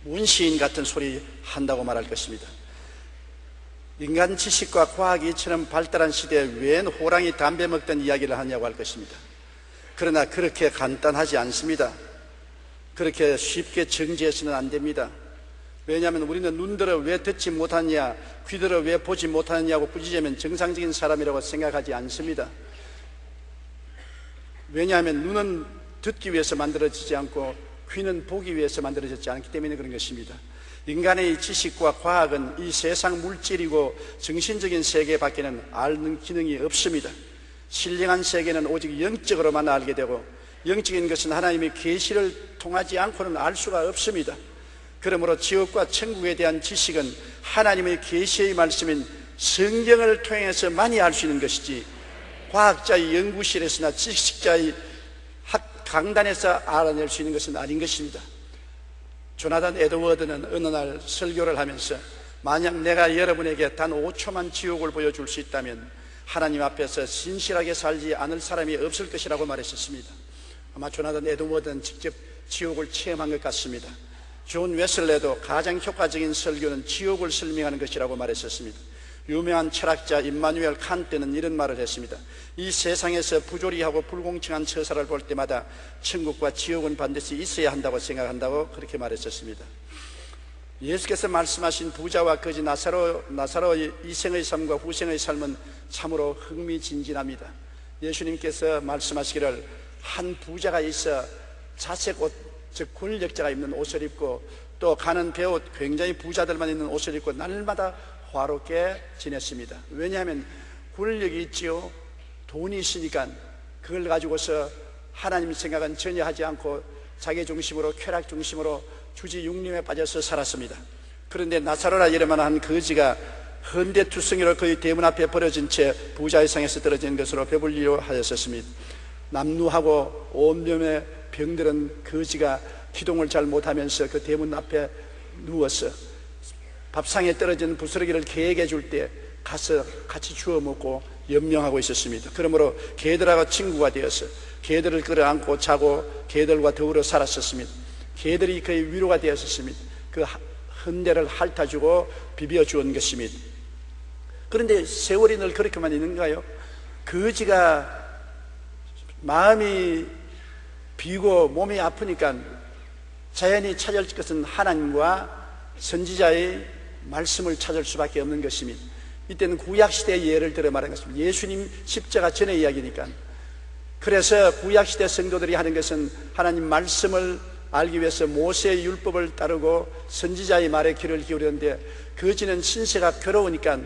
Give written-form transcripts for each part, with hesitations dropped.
문시인 같은 소리 한다고 말할 것입니다. 인간 지식과 과학이 이처럼 발달한 시대에 웬 호랑이 담배 먹던 이야기를 하냐고 할 것입니다. 그러나 그렇게 간단하지 않습니다. 그렇게 쉽게 정지해서는 안 됩니다. 왜냐하면 우리는 눈들어 왜 듣지 못하느냐, 귀들어 왜 보지 못하느냐고 꾸짖으면 정상적인 사람이라고 생각하지 않습니다. 왜냐하면 눈은 듣기 위해서 만들어지지 않고 귀는 보기 위해서 만들어졌지 않기 때문에 그런 것입니다. 인간의 지식과 과학은 이 세상 물질이고 정신적인 세계밖에는 아는 기능이 없습니다. 신령한 세계는 오직 영적으로만 알게 되고, 영적인 것은 하나님의 계시를 통하지 않고는 알 수가 없습니다. 그러므로 지옥과 천국에 대한 지식은 하나님의 계시의 말씀인 성경을 통해서 많이 알 수 있는 것이지, 과학자의 연구실에서나 지식자의 강단에서 알아낼 수 있는 것은 아닌 것입니다. 조나단 에드워드는 어느 날 설교를 하면서, 만약 내가 여러분에게 단 5초만 지옥을 보여줄 수 있다면 하나님 앞에서 신실하게 살지 않을 사람이 없을 것이라고 말했었습니다. 아마 조나단 에드워드는 직접 지옥을 체험한 것 같습니다. 존 웨슬레도 가장 효과적인 설교는 지옥을 설명하는 것이라고 말했었습니다. 유명한 철학자 임마누엘 칸트는 이런 말을 했습니다. 이 세상에서 부조리하고 불공평한 처사를 볼 때마다 천국과 지옥은 반드시 있어야 한다고 생각한다고 그렇게 말했었습니다. 예수께서 말씀하신 부자와 거지 나사로의 이생의 삶과 후생의 삶은 참으로 흥미진진합니다. 예수님께서 말씀하시기를, 한 부자가 있어 자색 옷, 즉 권력자가 입는 옷을 입고, 또 가는 배옷, 굉장히 부자들만 입는 옷을 입고 날마다 화롭게 지냈습니다. 왜냐하면 권력이 있지요, 돈이 있으니까 그걸 가지고서 하나님 생각은 전혀 하지 않고 자기 중심으로, 쾌락 중심으로 주지육림에 빠져서 살았습니다. 그런데 나사로라 이름만한 거지가 헌데투성이로 그의 대문 앞에 버려진 채 부자의 상에서 떨어진 것으로 배불리려 하였었습니다. 남루하고 온몸에 병들은 거지가 기동을 잘 못하면서 그 대문 앞에 누워서 밥상에 떨어진 부스러기를 개에게 줄 때 가서 같이 주워 먹고 연명하고 있었습니다. 그러므로 개들하고 친구가 되어서 개들을 끌어안고 자고 개들과 더불어 살았었습니다. 개들이 그의 위로가 되었었습니다. 그 헌대를 핥아주고 비벼주온 것입니다. 그런데 세월이 늘 그렇게만 있는가요? 거지가 마음이 비고 몸이 아프니까 자연히 찾을 것은 하나님과 선지자의 말씀을 찾을 수밖에 없는 것입니다. 이때는 구약시대의 예를 들어 말하는 것입니다. 예수님 십자가 전의 이야기니까. 그래서 구약시대 성도들이 하는 것은 하나님 말씀을 알기 위해서 모세의 율법을 따르고 선지자의 말에 귀를 기울이는데, 거지는 신세가 괴로우니까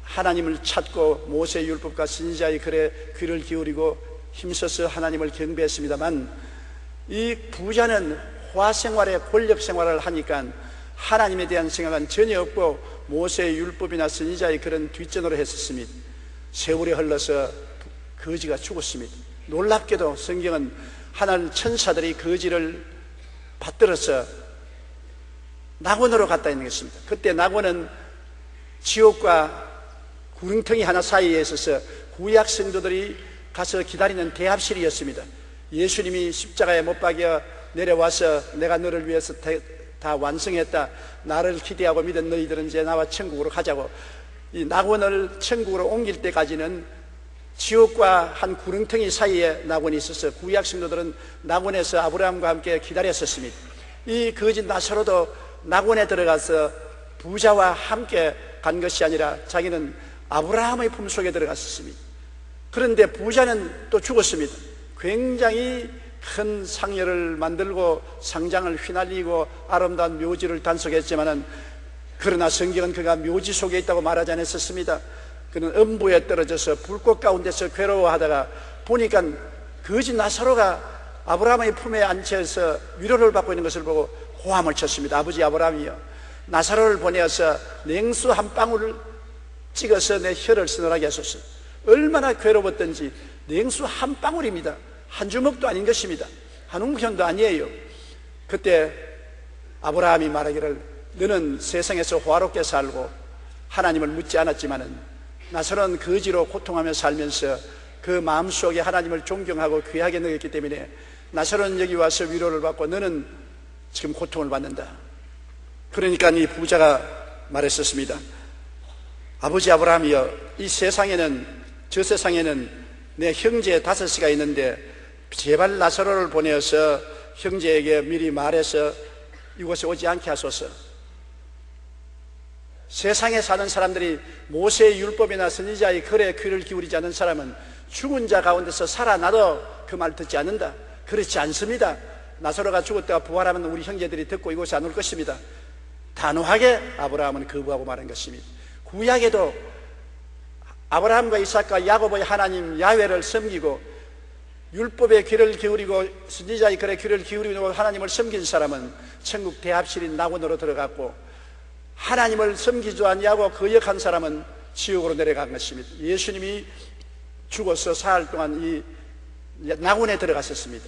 하나님을 찾고 모세의 율법과 선지자의 글에 귀를 기울이고 힘써서 하나님을 경배했습니다만, 이 부자는 화생활에 권력생활을 하니까 하나님에 대한 생각은 전혀 없고 모세의 율법이나 선지자의 그런 뒷전으로 했었습니다. 세월이 흘러서 거지가 죽었습니다. 놀랍게도 성경은 하나님 천사들이 거지를 받들어서 낙원으로 갔다 있는 것입니다. 그때 낙원은 지옥과 구릉텅이 하나 사이에 있어서 구약 성도들이 가서 기다리는 대합실이었습니다. 예수님이 십자가에 못 박여 내려와서 내가 너를 위해서 다 완성했다, 나를 기대하고 믿은 너희들은 이제 나와 천국으로 가자고, 이 낙원을 천국으로 옮길 때까지는 지옥과 한 구릉텅이 사이에 낙원이 있어서 구약 성도들은 낙원에서 아브라함과 함께 기다렸었습니다. 이 거짓 나사로도 낙원에 들어가서 부자와 함께 간 것이 아니라 자기는 아브라함의 품속에 들어갔었습니다. 그런데 부자는 또 죽었습니다. 굉장히 큰 상여를 만들고 상장을 휘날리고 아름다운 묘지를 단속했지만은, 그러나 성경은 그가 묘지 속에 있다고 말하지 않았었습니다. 그는 음부에 떨어져서 불꽃 가운데서 괴로워하다가 보니까 거지 나사로가 아브라함의 품에 앉혀서 위로를 받고 있는 것을 보고 호함을 쳤습니다. 아버지 아브라함이여, 나사로를 보내어서 냉수 한 방울을 찍어서 내 혀를 서늘하게 하소서. 얼마나 괴로웠던지. 냉수 한 방울입니다. 한 주먹도 아닌 것입니다. 한 웅편도 아니에요. 그때 아브라함이 말하기를, 너는 세상에서 화롭게 살고 하나님을 묻지 않았지만은 나사로는 거지로 고통하며 살면서 그 마음속에 하나님을 존경하고 귀하게 여겼기 때문에 나사로는 여기 와서 위로를 받고 너는 지금 고통을 받는다. 그러니까 이 부자가 말했었습니다. 아버지 아브라함이여, 이 세상에는, 저 세상에는 내 형제 5이가 있는데 제발 나사로를 보내어서 형제에게 미리 말해서 이곳에 오지 않게 하소서. 세상에 사는 사람들이 모세의 율법이나 선지자의 글에 귀를 기울이지 않는 사람은 죽은 자 가운데서 살아나도 그 말 듣지 않는다. 그렇지 않습니다. 나사로가 죽었다가 부활하면 우리 형제들이 듣고 이곳에 안 올 것입니다. 단호하게 아브라함은 거부하고 말한 것입니다. 구약에도 아브라함과 이삭과 야곱의 하나님 야훼를 섬기고 율법의 귀를 기울이고 선지자의 글에 귀를 기울이고 하나님을 섬긴 사람은 천국 대합실인 낙원으로 들어갔고, 하나님을 섬기지 않냐고 거역한 사람은 지옥으로 내려간 것입니다. 예수님이 죽어서 사흘 동안 이 낙원에 들어갔었습니다.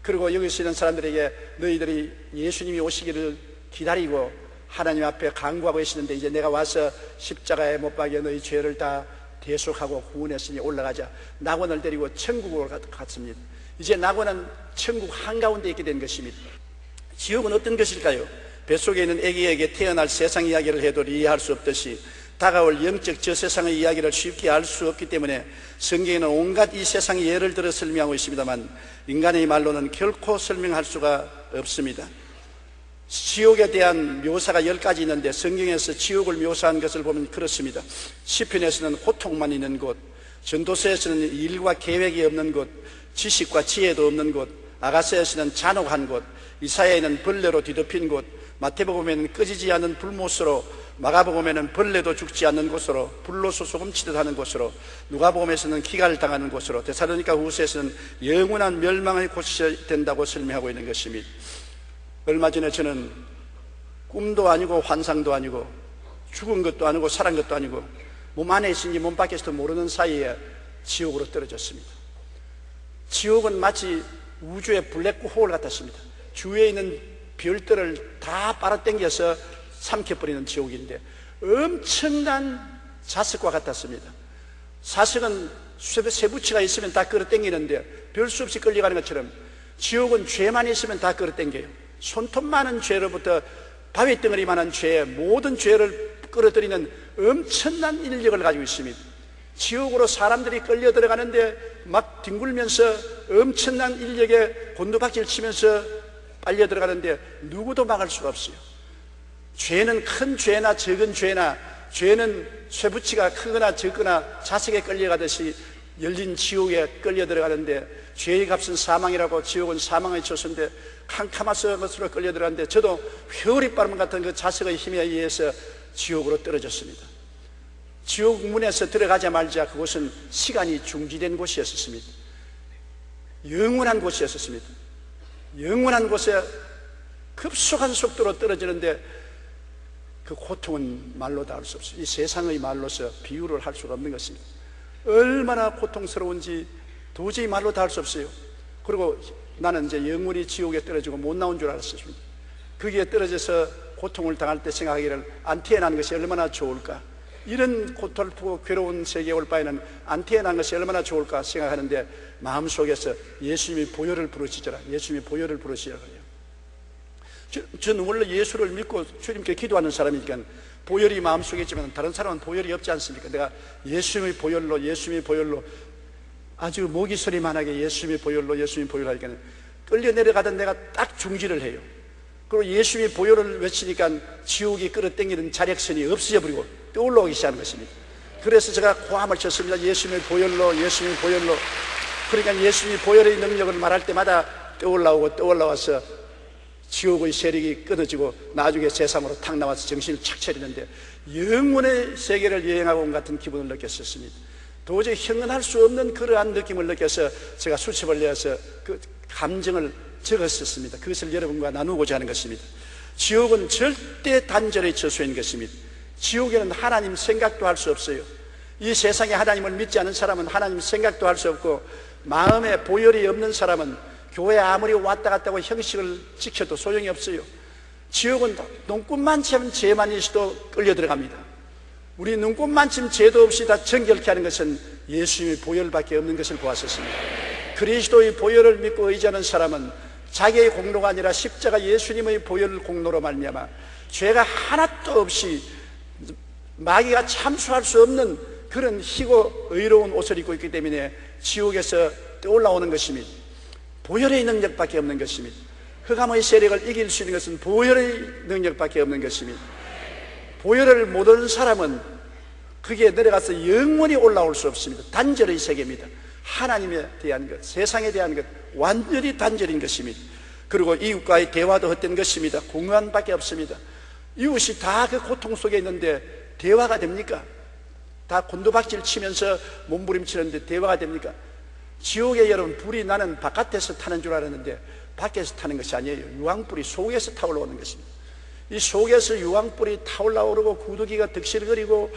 그리고 여기 있는 사람들에게 너희들이 예수님이 오시기를 기다리고 하나님 앞에 간구하고 계시는데 이제 내가 와서 십자가에 못 박여 너희 죄를 다 대속하고 구원했으니 올라가자. 낙원을 데리고 천국으로 갔습니다. 이제 낙원은 천국 한가운데 있게 된 것입니다. 지옥은 어떤 것일까요? 뱃속에 있는 아기에게 태어날 세상 이야기를 해도 이해할 수 없듯이 다가올 영적 저 세상의 이야기를 쉽게 알 수 없기 때문에 성경에는 온갖 이 세상의 예를 들어 설명하고 있습니다만 인간의 말로는 결코 설명할 수가 없습니다. 지옥에 대한 묘사가 10가지 있는데 성경에서 지옥을 묘사한 것을 보면 그렇습니다. 시편에서는 고통만 있는 곳, 전도서에서는 일과 계획이 없는 곳, 지식과 지혜도 없는 곳, 아가서에서는 잔혹한 곳, 이사야에는 벌레로 뒤덮인 곳, 마태복음에는 꺼지지 않는 불못으로, 마가복음에는 벌레도 죽지 않는 곳으로, 불로소 소금치듯 하는 곳으로, 누가복음에서는 기갈을 당하는 곳으로, 데살로니가 후서에서는 영원한 멸망의 곳이 된다고 설명하고 있는 것입니다. 얼마 전에 저는 꿈도 아니고 환상도 아니고 죽은 것도 아니고 살은 것도 아니고 몸 안에 있는지 몸 밖에서도 모르는 사이에 지옥으로 떨어졌습니다. 지옥은 마치 우주의 블랙홀 같았습니다. 주위에 있는 별들을 다 빨아당겨서 삼켜버리는 지옥인데 엄청난 자석과 같았습니다. 사석은 쇠붙이가 있으면 다 끌어당기는데 별 수 없이 끌려가는 것처럼 지옥은 죄만 있으면 다 끌어당겨요. 손톱 많은 죄로부터 바위덩어리만한 죄, 모든 죄를 끌어들이는 엄청난 인력을 가지고 있습니다. 지옥으로 사람들이 끌려 들어가는데 막 뒹굴면서 엄청난 인력에 곤두박질 치면서 빨려 들어가는데 누구도 막을 수가 없어요. 죄는 큰 죄나 적은 죄나, 죄는 쇠붙이가 크거나 적거나 자석에 끌려가듯이 열린 지옥에 끌려 들어가는데 죄의 값은 사망이라고 지옥은 사망의 처소인데 캄캄한 것으로 끌려 들어가는데 저도 회오리 바람 같은 그 자석의 힘에 의해서 지옥으로 떨어졌습니다. 지옥 문에서 들어가자마자 그곳은 시간이 중지된 곳이었습니다. 영원한 곳이었습니다. 영원한 곳에 급속한 속도로 떨어지는데 그 고통은 말로 다 할 수 없어요. 이 세상의 말로서 비유를 할 수가 없는 것입니다. 얼마나 고통스러운지 도저히 말로 다 할 수 없어요. 그리고 나는 이제 영원히 지옥에 떨어지고 못 나온 줄 알았습니다. 거기에 떨어져서 고통을 당할 때 생각하기를 안 태어난 것이 얼마나 좋을까, 이런 고통스럽고 괴로운 세계에 올 바에는 안 태어난 것이 얼마나 좋을까 생각하는데 마음속에서 예수님이 보혈을 부르시더라. 예수님이 보혈을 부르시더라. 저는 원래 예수를 믿고 주님께 기도하는 사람이니까 보혈이 마음속에 있지만 다른 사람은 보혈이 없지 않습니까? 내가 예수님의 보혈로 아주 모기 소리만하게 예수님의 보혈로 하니까 끌려 내려가던 내가 딱 중지를 해요. 그리고 예수님의 보혈을 외치니까 지옥이 끌어당기는 자력선이 없어져 버리고 떠올라오기 시작하는 것입니다. 그래서 제가 고함을 쳤습니다. 예수님의 보혈로. 그러니까 예수님의 보혈의 능력을 말할 때마다 떠올라와서 지옥의 세력이 끊어지고 나중에 세상으로 탁 나와서 정신을 착 차리는데 영원의 세계를 여행하고 온 같은 기분을 느꼈었습니다. 도저히 형언할 수 없는 그러한 느낌을 느껴서 제가 수첩을 내어서 그 감정을 적었었습니다. 그것을 여러분과 나누고자 하는 것입니다. 지옥은 절대 단절의 처소인 것입니다. 지옥에는 하나님 생각도 할 수 없어요. 이 세상에 하나님을 믿지 않은 사람은 하나님 생각도 할 수 없고, 마음에 보혈이 없는 사람은 교회 아무리 왔다 갔다 하고 형식을 지켜도 소용이 없어요. 지옥은 눈꽃만큼 죄만 있어도 끌려 들어갑니다. 우리 눈꽃만큼 죄도 없이 다 정결케 하는 것은 예수님의 보혈밖에 없는 것을 보았었습니다. 그리스도의 보혈을 믿고 의지하는 사람은 자기의 공로가 아니라 십자가 예수님의 보혈 공로로 말미암아 죄가 하나도 없이 마귀가 참수할 수 없는 그런 희고 의로운 옷을 입고 있기 때문에 지옥에서 떠올라오는 것입니다. 보혈의 능력밖에 없는 것입니다. 흑암의 세력을 이길 수 있는 것은 보혈의 능력밖에 없는 것입니다. 보혈을 못 얻은 사람은 그게 내려가서 영원히 올라올 수 없습니다. 단절의 세계입니다. 하나님에 대한 것, 세상에 대한 것, 완전히 단절인 것입니다. 그리고 이웃과의 대화도 헛된 것입니다. 공허함밖에 없습니다. 이웃이 다 그 고통 속에 있는데 대화가 됩니까? 다 곤두박질 치면서 몸부림치는데 대화가 됩니까? 지옥에 여러분 불이 나는 바깥에서 타는 줄 알았는데 밖에서 타는 것이 아니에요. 유황불이 속에서 타올라오는 것입니다. 이 속에서 유황불이 타올라오르고 구더기가 득실거리고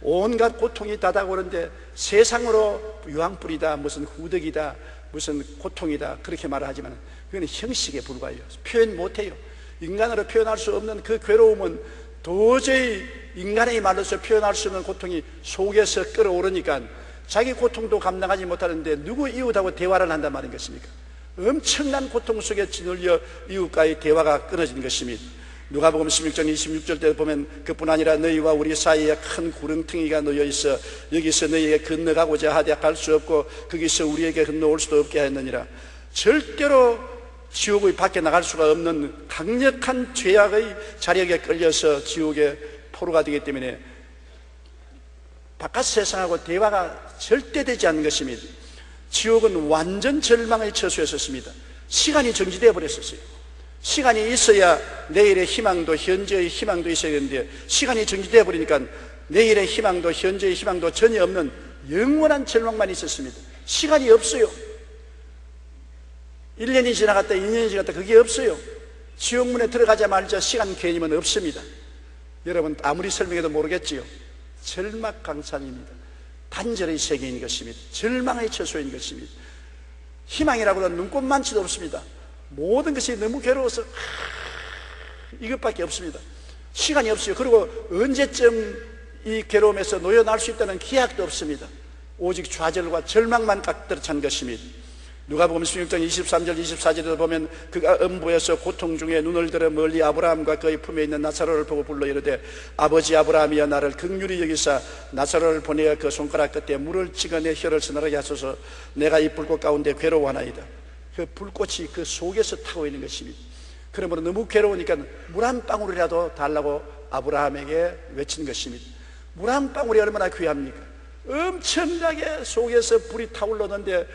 온갖 고통이 다가오는데 세상으로 유황불이다, 무슨 후덕이다, 무슨 고통이다 그렇게 말을 하지만 그건 형식에 불과해요. 표현 못해요. 인간으로 표현할 수 없는 그 괴로움은 도저히 인간의 말로서 표현할 수 없는 고통이 속에서 끌어오르니까 자기 고통도 감당하지 못하는데 누구 이웃하고 대화를 한단 말인 것입니까? 엄청난 고통 속에 짓눌려 이웃과의 대화가 끊어진 것입니다. 누가복음 16장 26절 때 보면 그뿐 아니라 너희와 우리 사이에 큰 구렁텅이가 놓여 있어 여기서 너희에게 건너가고자 하되 갈 수 없고 거기서 우리에게 건너올 수도 없게 하였느니라. 절대로 지옥의 밖에 나갈 수가 없는 강력한 죄악의 자력에 끌려서 지옥의 포로가 되기 때문에 바깥 세상하고 대화가 절대 되지 않는 것입니다. 지옥은 완전 절망의 처소에 섰습니다. 시간이 정지되어 버렸었어요. 시간이 있어야 내일의 희망도 현재의 희망도 있어야 되는데 시간이 정지되어 버리니까 내일의 희망도 현재의 희망도 전혀 없는 영원한 절망만 있었습니다. 시간이 없어요. 1년이 지나갔다 2년이 지나갔다 그게 없어요. 지옥문에 들어가자마자 시간 개념은 없습니다. 여러분 아무리 설명해도 모르겠지요. 절망강산입니다. 단절의 세계인 것입니다. 절망의 처소인 것입니다. 희망이라고는 눈꼽만치도 없습니다. 모든 것이 너무 괴로워서 이것밖에 없습니다. 시간이 없어요. 그리고 언제쯤 이 괴로움에서 놓여날 수 있다는 기약도 없습니다. 오직 좌절과 절망만 가득 찬 것입니다. 누가복음 16장 23절 24절에도 보면 그가 음부에서 고통 중에 눈을 들어 멀리 아브라함과 그의 품에 있는 나사로를 보고 불러 이르되 아버지 아브라함이여 나를 긍휼히 여기사 나사로를 보내어 그 손가락 끝에 물을 찍어 내 혀를 서늘하게 하소서 내가 이 불꽃 가운데 괴로워하나이다. 그 불꽃이 그 속에서 타고 있는 것입니다. 그러므로 너무 괴로우니까 물 한 방울이라도 달라고 아브라함에게 외친 것입니다. 물 한 방울이 얼마나 귀합니까? 엄청나게 속에서 불이 타올랐는데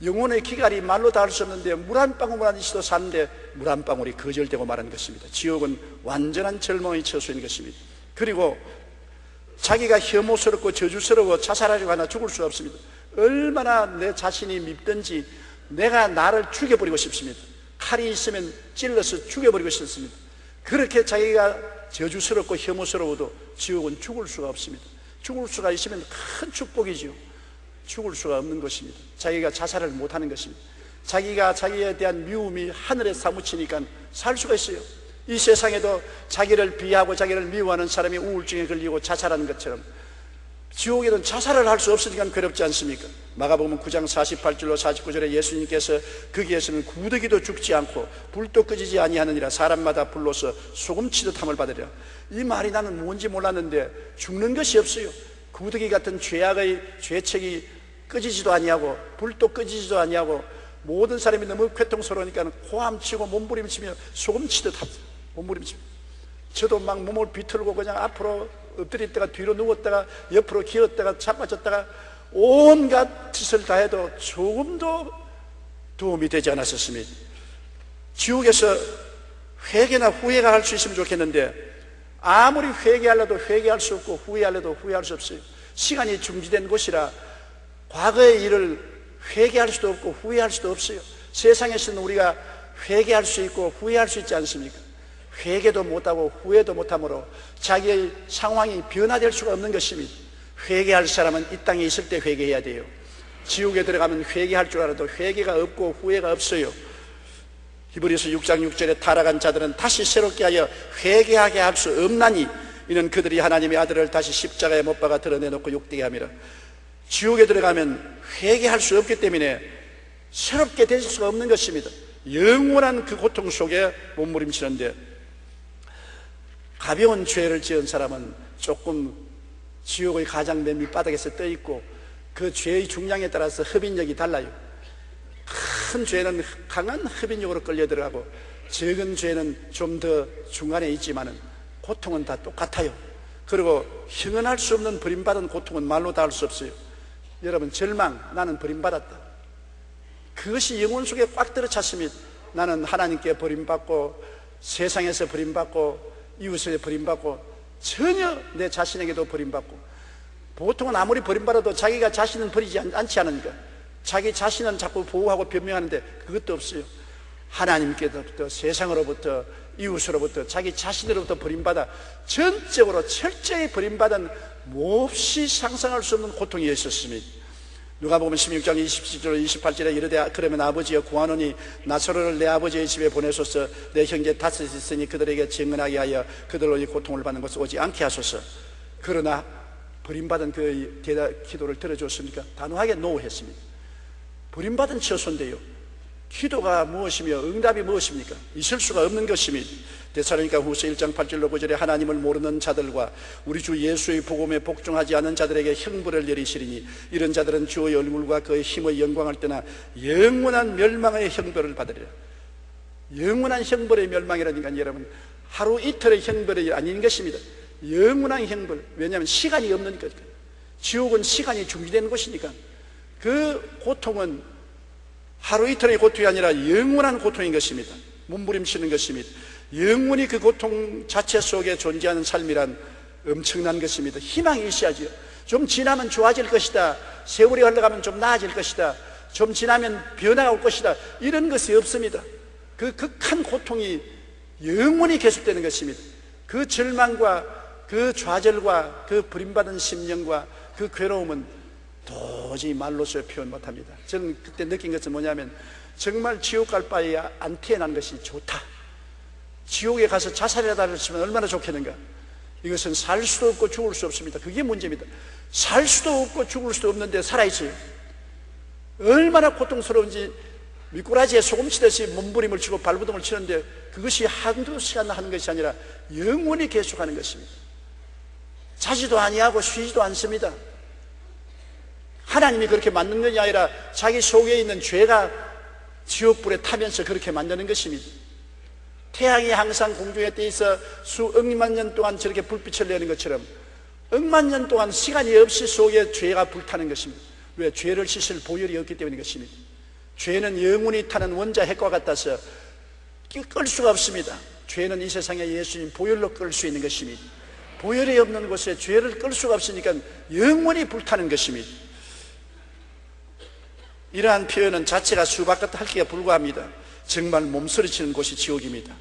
영혼의 기갈이 말로 닿을 수 없는데 물 한 방울만 있어도 사는데 물 한 방울이 거절되고 말하는 것입니다. 지옥은 완전한 절망의 처소인 것입니다. 그리고 자기가 혐오스럽고 저주스러워 자살하려고 하나 죽을 수 없습니다. 얼마나 내 자신이 밉든지 내가 나를 죽여버리고 싶습니다. 칼이 있으면 찔러서 죽여버리고 싶습니다. 그렇게 자기가 저주스럽고 혐오스러워도 지옥은 죽을 수가 없습니다. 죽을 수가 있으면 큰 축복이지요. 죽을 수가 없는 것입니다. 자기가 자살을 못하는 것입니다. 자기가 자기에 대한 미움이 하늘에 사무치니까 살 수가 있어요. 이 세상에도 자기를 비하고 자기를 미워하는 사람이 우울증에 걸리고 자살하는 것처럼 지옥에는 자살을 할 수 없으니까 괴롭지 않습니까? 마가복음 9장 48절로 49절에 예수님께서 거기에서는 구더기도 죽지 않고 불도 꺼지지 아니하느니라 사람마다 불로서 소금치듯 함을 받으리라. 이 말이 나는 뭔지 몰랐는데 죽는 것이 없어요. 구더기 같은 죄악의 죄책이 꺼지지도 아니하고 불도 꺼지지도 아니하고 모든 사람이 너무 괴통스러우니까 호함치고 몸부림치며 소금치듯 몸부림치며 저도 막 몸을 비틀고 그냥 앞으로 엎드렸다가 뒤로 누웠다가 옆으로 기었다가 자빠졌다가 온갖 짓을 다 해도 조금도 도움이 되지 않았었습니다. 지옥에서 회개나 후회가 할 수 있으면 좋겠는데 아무리 회개하려도 회개할 수 없고 후회하려도 후회할 수 없어요. 시간이 중지된 곳이라 과거의 일을 회개할 수도 없고 후회할 수도 없어요. 세상에서는 우리가 회개할 수 있고 후회할 수 있지 않습니까? 회개도 못하고 후회도 못하므로 자기의 상황이 변화될 수가 없는 것입니다. 회개할 사람은 이 땅에 있을 때 회개해야 돼요. 지옥에 들어가면 회개할 줄 알아도 회개가 없고 후회가 없어요. 히브리서 6장 6절에 타락한 자들은 다시 새롭게 하여 회개하게 할 수 없나니 이는 그들이 하나님의 아들을 다시 십자가에 못 박아 드러내놓고 욕되게 함이라. 지옥에 들어가면 회개할 수 없기 때문에 새롭게 될 수가 없는 것입니다. 영원한 그 고통 속에 몸부림치는데, 가벼운 죄를 지은 사람은 조금 지옥의 가장 맨 밑바닥에서 떠 있고 그 죄의 중량에 따라서 흡인력이 달라요. 큰 죄는 강한 흡인력으로 끌려 들어가고 적은 죄는 좀 더 중간에 있지만은 고통은 다 똑같아요. 그리고 형언할 수 없는 버림받은 고통은 말로 다 할 수 없어요. 여러분, 절망, 나는 버림받았다, 그것이 영혼 속에 꽉 들어찼습니다. 나는 하나님께 버림받고 세상에서 버림받고 이웃에 버림받고 전혀 내 자신에게도 버림받고, 보통은 아무리 버림받아도 자기가 자신은 버리지 않지 않으니까 자기 자신은 자꾸 보호하고 변명하는데 그것도 없어요. 하나님께로부터, 세상으로부터, 이웃으로부터, 자기 자신으로부터 버림받아 전적으로 철저히 버림받은 몹시 상상할 수 없는 고통이 있었습니다. 누가복음 16장 27절 28절에 이르되 그러면 아버지여 구하노니 나사로를 내 아버지의 집에 보내소서. 내 형제 다섯이 있으니 그들에게 증언하게 하여 그들로 이 고통을 받는 것을 오지 않게 하소서. 그러나 버림받은 그 기도를 들어줬습니까? 단호하게 노했습니다. 버림받은 처소인데요, 기도가 무엇이며 응답이 무엇입니까? 있을 수가 없는 것입니다. 데살로니가 후서 1장 8절로 9절에 하나님을 모르는 자들과 우리 주 예수의 복음에 복종하지 않은 자들에게 형벌을 내리시리니 이런 자들은 주의 얼굴과 그의 힘의 영광을 떠나 영원한 멸망의 형벌을 받으리라. 영원한 형벌의 멸망이라니까 여러분, 하루 이틀의 형벌이 아닌 것입니다. 영원한 형벌. 왜냐하면 시간이 없는 거니까. 지옥은 시간이 중지되는 곳이니까. 그 고통은 하루 이틀의 고통이 아니라 영원한 고통인 것입니다. 몸부림치는 것입니다. 영원히 그 고통 자체 속에 존재하는 삶이란 엄청난 것입니다. 희망이 있어야죠. 좀 지나면 좋아질 것이다, 세월이 흘러가면 좀 나아질 것이다, 좀 지나면 변화가 올 것이다, 이런 것이 없습니다. 그 극한 고통이 영원히 계속되는 것입니다. 그 절망과 그 좌절과 그 버림받은 심령과 그 괴로움은 도저히 말로서 표현 못합니다. 저는 그때 느낀 것은 뭐냐면, 정말 지옥 갈 바에 안 태어난 것이 좋다. 지옥에 가서 자살이라도 했으면 얼마나 좋겠는가. 이것은 살 수도 없고 죽을 수 없습니다. 그게 문제입니다. 살 수도 없고 죽을 수도 없는데 살아있어요. 얼마나 고통스러운지. 미꾸라지에 소금 치듯이 몸부림을 치고 발부둥을 치는데 그것이 한두 시간 하는 것이 아니라 영원히 계속하는 것입니다. 자지도 아니하고 쉬지도 않습니다. 하나님이 그렇게 만든 것이 아니라 자기 속에 있는 죄가 지옥불에 타면서 그렇게 만드는 것입니다. 태양이 항상 공중에 떠 있어 수억만 년 동안 저렇게 불빛을 내는 것처럼 억만 년 동안 시간이 없이 속에 죄가 불타는 것입니다. 왜? 죄를 씻을 보혈이 없기 때문인 것입니다. 죄는 영원히 타는 원자 핵과 같아서 끌 수가 없습니다. 죄는 이 세상에 예수님 보혈로 끌 수 있는 것입니다. 보혈이 없는 곳에 죄를 끌 수가 없으니까 영원히 불타는 것입니다. 이러한 표현은 자체가 수박같다 할기에 불과합니다. 정말 몸서리치는 곳이 지옥입니다.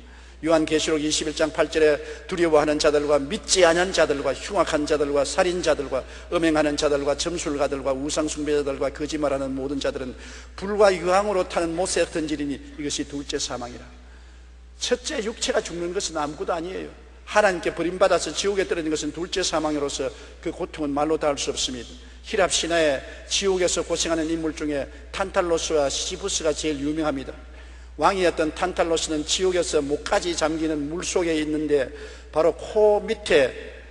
요한계시록 21장 8절에 두려워하는 자들과 믿지 않은 자들과 흉악한 자들과 살인자들과 음행하는 자들과 점술가들과 우상숭배자들과 거짓말하는 모든 자들은 불과 유황으로 타는 못에 던지리니 이것이 둘째 사망이라. 첫째 육체가 죽는 것은 아무것도 아니에요. 하나님께 버림받아서 지옥에 떨어진 것은 둘째 사망으로서 그 고통은 말로 다 할 수 없습니다. 히랍 신화에 지옥에서 고생하는 인물 중에 탄탈로스와 시시부스가 제일 유명합니다. 왕이었던 탄탈로스는 지옥에서 목까지 잠기는 물속에 있는데 바로 코 밑에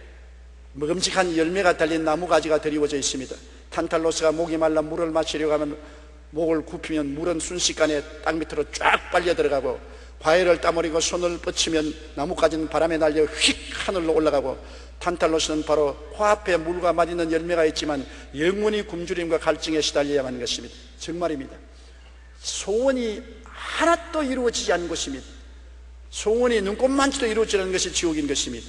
먹음직한 열매가 달린 나무가지가 드리워져 있습니다. 탄탈로스가 목이 말라 물을 마시려고 하면 목을 굽히면 물은 순식간에 땅 밑으로 쫙 빨려 들어가고, 과일을 따버리고 손을 뻗치면 나뭇가지는 바람에 날려 휙 하늘로 올라가고, 탄탈로스는 바로 코앞에 물과 맛있는 열매가 있지만 영원히 굶주림과 갈증에 시달려야 하는 것입니다. 정말입니다. 소원이 하나도 이루어지지 않는 것입니다. 소원이 눈꼽만치도 이루어지지 않는 것이 지옥인 것입니다.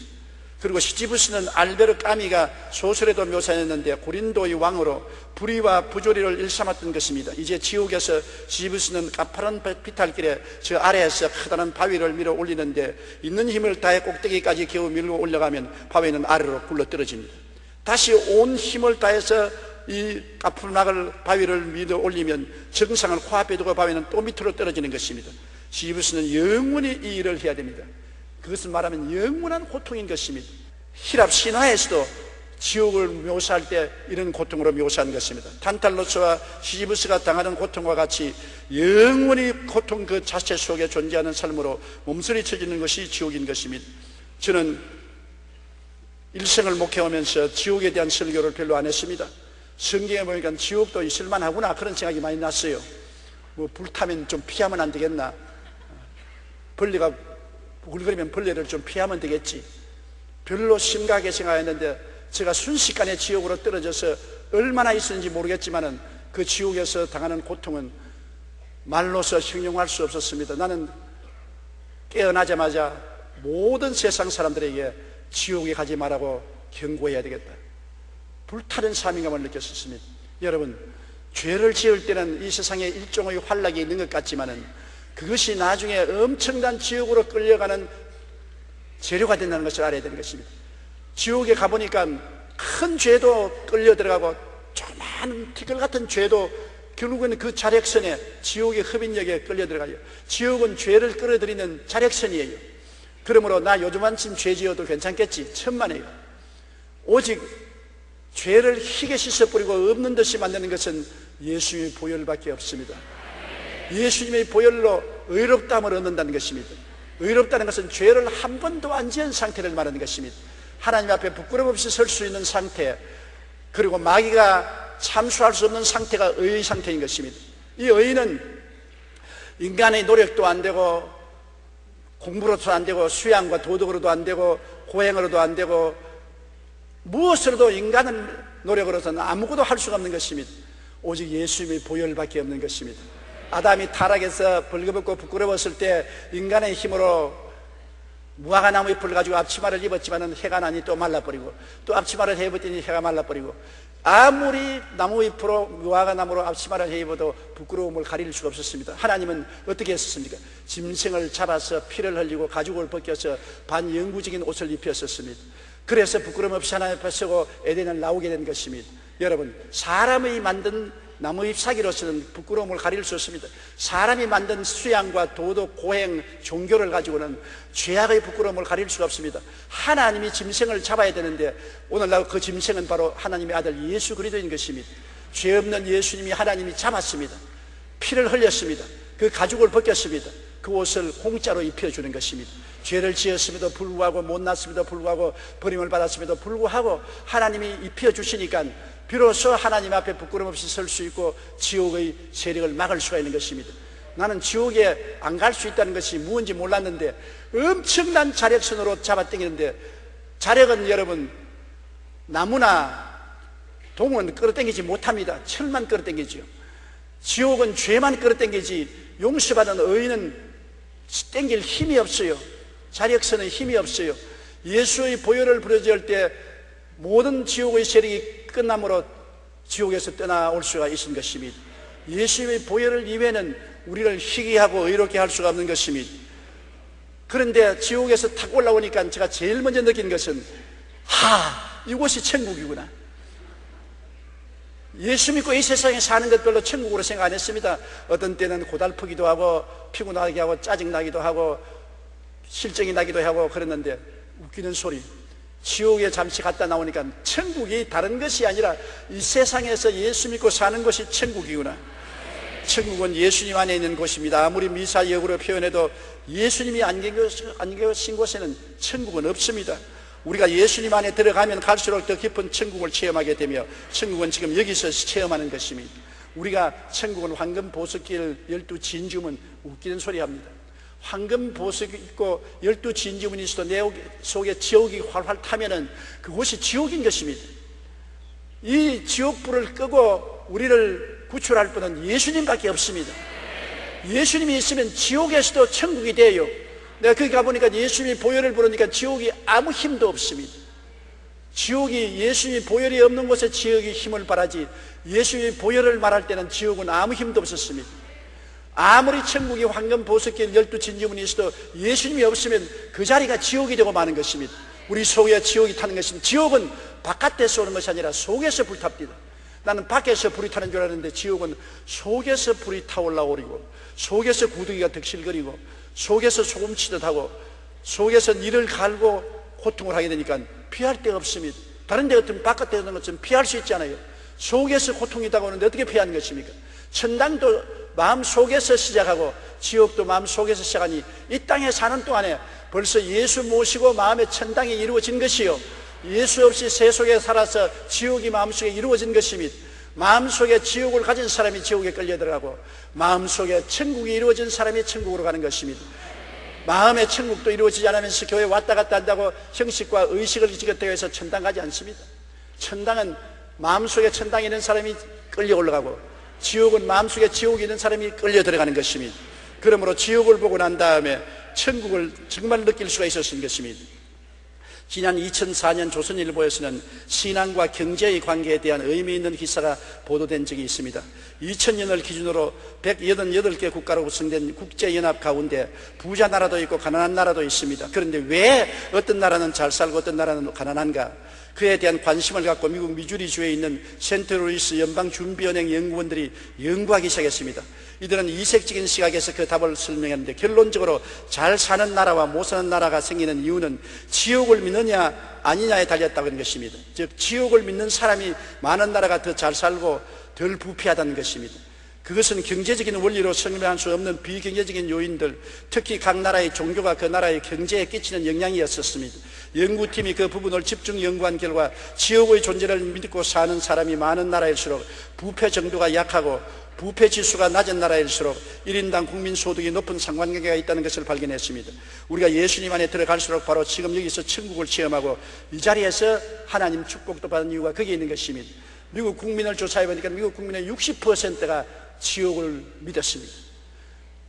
그리고 시지부스는 알베르 까미가 소설에도 묘사했는데 고린도의 왕으로 불의와 부조리를 일삼았던 것입니다. 이제 지옥에서 시지부스는 가파른 비탈길에 저 아래에서 커다란 바위를 밀어 올리는데 있는 힘을 다해 꼭대기까지 겨우 밀고 올라가면 바위는 아래로 굴러 떨어집니다. 다시 온 힘을 다해서 이 가풀막을 바위를 밀어 올리면 정상을 코앞에 두고 바위는 또 밑으로 떨어지는 것입니다. 시지부스는 영원히 이 일을 해야 됩니다. 그것을 말하면 영원한 고통인 것입니다. 히랍 신화에서도 지옥을 묘사할 때 이런 고통으로 묘사한 것입니다. 탄탈로스와 시지부스가 당하는 고통과 같이 영원히 고통 그 자체 속에 존재하는 삶으로 몸서리쳐지는 것이 지옥인 것입니다. 저는 일생을 목회하면서 지옥에 대한 설교를 별로 안 했습니다. 성경에 보니까 지옥도 있을만 하구나 그런 생각이 많이 났어요. 뭐 불타면 좀 피하면 안 되겠나, 벌레가 우글거리면 벌레를 좀 피하면 되겠지, 별로 심각하게 생각했는데 제가 순식간에 지옥으로 떨어져서 얼마나 있었는지 모르겠지만 그 지옥에서 당하는 고통은 말로서形容할 수 없었습니다. 나는 깨어나자마자 모든 세상 사람들에게 지옥에 가지 말라고 경고해야 되겠다, 불타는 사명감을 느꼈었습니다. 여러분, 죄를 지을 때는 이 세상에 일종의 환락이 있는 것 같지만 그것이 나중에 엄청난 지옥으로 끌려가는 재료가 된다는 것을 알아야 되는 것입니다. 지옥에 가보니까 큰 죄도 끌려 들어가고 조그마한 티끌 같은 죄도 결국은 그 자력선에, 지옥의 흡인력에 끌려 들어가요. 지옥은 죄를 끌어들이는 자력선이에요. 그러므로 나 요즘 한쯤 죄 지어도 괜찮겠지, 천만에요. 오직 죄를 희게 씻어버리고 없는 듯이 만드는 것은 예수님의 보혈밖에 없습니다. 예수님의 보혈로 의롭다함을 얻는다는 것입니다. 의롭다는 것은 죄를 한 번도 안 지은 상태를 말하는 것입니다. 하나님 앞에 부끄럼 없이 설 수 있는 상태, 그리고 마귀가 참수할 수 없는 상태가 의의 상태인 것입니다. 이 의는 인간의 노력도 안 되고 공부로도 안 되고 수양과 도덕으로도 안 되고 고행으로도 안 되고 무엇으로도 인간의 노력으로서는 아무것도 할 수가 없는 것입니다. 오직 예수님의 보혈밖에 없는 것입니다. 아담이 타락해서 벌거벗고 부끄러웠을 때 인간의 힘으로 무화과나무 잎을 가지고 앞치마를 입었지만 해가 나니 또 말라버리고, 또 앞치마를 해입었더니 해가 말라버리고, 아무리 나무잎으로 무화과나무로 앞치마를 해입어도 부끄러움을 가릴 수가 없었습니다. 하나님은 어떻게 했었습니까? 짐승을 잡아서 피를 흘리고 가죽을 벗겨서 반영구적인 옷을 입혔었습니다. 그래서 부끄럼 없이 하나님 앞에 서고 에덴을 나오게 된 것입니다. 여러분, 사람이 만든 나무잎 사기로서는 부끄러움을 가릴 수 없습니다. 사람이 만든 수양과 도덕, 고행, 종교를 가지고는 죄악의 부끄러움을 가릴 수가 없습니다. 하나님이 짐승을 잡아야 되는데 오늘날 그 짐승은 바로 하나님의 아들 예수 그리스도인 것입니다. 죄 없는 예수님이 하나님이 잡았습니다. 피를 흘렸습니다. 그 가죽을 벗겼습니다. 그 옷을 공짜로 입혀주는 것입니다. 죄를 지었음에도 불구하고, 못났음에도 불구하고, 버림을 받았음에도 불구하고 하나님이 입혀주시니까 비로소 하나님 앞에 부끄럼 없이 설 수 있고 지옥의 세력을 막을 수가 있는 것입니다. 나는 지옥에 안 갈 수 있다는 것이 무엇인지 몰랐는데 엄청난 자력선으로 잡아당기는데, 자력은 여러분 나무나 동은 끌어당기지 못합니다. 철만 끌어당기죠. 지옥은 죄만 끌어당기지 용서받은 의인은 당길 힘이 없어요. 자력선의 힘이 없어요. 예수의 보혈을 부르짖을 때 모든 지옥의 세력이 끝남으로 지옥에서 떠나올 수가 있는 것입니다. 예수의 보혈을 이외에는 우리를 희귀 하고 의롭게 할 수가 없는 것입니다. 그런데 지옥에서 탁 올라오니까 제가 제일 먼저 느낀 것은 이곳이 천국이구나. 예수 믿고 이 세상에 사는 것 별로 천국으로 생각 안 했습니다. 어떤 때는 고달프기도 하고 피곤하게 하고 짜증나기도 하고 실정이 나기도 하고 그랬는데, 웃기는 소리, 지옥에 잠시 갔다 나오니까 천국이 다른 것이 아니라 이 세상에서 예수 믿고 사는 것이 천국이구나. 천국은 예수님 안에 있는 곳입니다. 아무리 미사역으로 표현해도 예수님이 안 계신 곳에는 천국은 없습니다. 우리가 예수님 안에 들어가면 갈수록 더 깊은 천국을 체험하게 되며, 천국은 지금 여기서 체험하는 것입니다. 우리가 천국은 황금 보석길 12진주문, 웃기는 소리 합니다. 황금 보석이 있고 12진주문이 있어도 내 속에 지옥이 활활 타면은 그곳이 지옥인 것입니다. 이 지옥불을 끄고 우리를 구출할 분은 예수님밖에 없습니다. 예수님이 있으면 지옥에서도 천국이 돼요. 내가 거기 가보니까 예수님이 보혈을 부르니까 지옥이 아무 힘도 없습니다. 지옥이, 예수님이 보혈이 없는 곳에 지옥이 힘을 발하지, 예수님이 보혈을 말할 때는 지옥은 아무 힘도 없었습니다. 아무리 천국이 황금 보석길 12진주문이 있어도 예수님이 없으면 그 자리가 지옥이 되고 마는 것입니다. 우리 속에 지옥이 타는 것입니다. 지옥은 바깥에서 오는 것이 아니라 속에서 불탑니다. 나는 밖에서 불이 타는 줄 알았는데 지옥은 속에서 불이 타올라오리고, 속에서 구더기가 득실거리고, 속에서 소금치듯 하고, 속에서 이를 갈고 고통을 하게 되니까 피할 데가 없습니다. 다른 데 같은 바깥에 있는 것은 피할 수 있잖아요. 속에서 고통이 있다고 하는데 어떻게 피하는 것입니까? 천당도 마음 속에서 시작하고 지옥도 마음 속에서 시작하니 이 땅에 사는 동안에 벌써 예수 모시고 마음의 천당이 이루어진 것이요, 예수 없이 세 속에 살아서 지옥이 마음속에 이루어진 것입니다. 마음속에 지옥을 가진 사람이 지옥에 끌려 들어가고 마음속에 천국이 이루어진 사람이 천국으로 가는 것입니다. 마음의 천국도 이루어지지 않으면서 교회 왔다 갔다 한다고 형식과 의식을 지켰다고 해서 천당 가지 않습니다. 천당은 마음속에 천당이 있는 사람이 끌려 올라가고 지옥은 마음속에 지옥이 있는 사람이 끌려 들어가는 것입니다. 그러므로 지옥을 보고 난 다음에 천국을 정말 느낄 수가 있었던 것입니다. 지난 2004년 조선일보에서는 신앙과 경제의 관계에 대한 의미 있는 기사가 보도된 적이 있습니다. 2000년을 기준으로 188개 국가로 구성된 국제연합 가운데 부자 나라도 있고 가난한 나라도 있습니다. 그런데 왜 어떤 나라는 잘 살고 어떤 나라는 가난한가? 그에 대한 관심을 갖고 미국 미주리주에 있는 센트루이스 연방준비은행 연구원들이 연구하기 시작했습니다. 이들은 이색적인 시각에서 그 답을 설명했는데, 결론적으로 잘 사는 나라와 못 사는 나라가 생기는 이유는 지옥을 믿느냐 아니냐에 달렸다고 하는 것입니다. 즉 지옥을 믿는 사람이 많은 나라가 더 잘 살고 덜 부패하다는 것입니다. 그것은 경제적인 원리로 설명할 수 없는 비경제적인 요인들, 특히 각 나라의 종교가 그 나라의 경제에 끼치는 영향이었었습니다. 연구팀이 그 부분을 집중 연구한 결과 지옥의 존재를 믿고 사는 사람이 많은 나라일수록 부패 정도가 약하고 부패 지수가 낮은 나라일수록 1인당 국민 소득이 높은 상관관계가 있다는 것을 발견했습니다. 우리가 예수님 안에 들어갈수록 바로 지금 여기서 천국을 체험하고 이 자리에서 하나님 축복도 받은 이유가 거기에 있는 것입니다. 미국 국민을 조사해보니까 미국 국민의 60%가 지옥을 믿었습니다.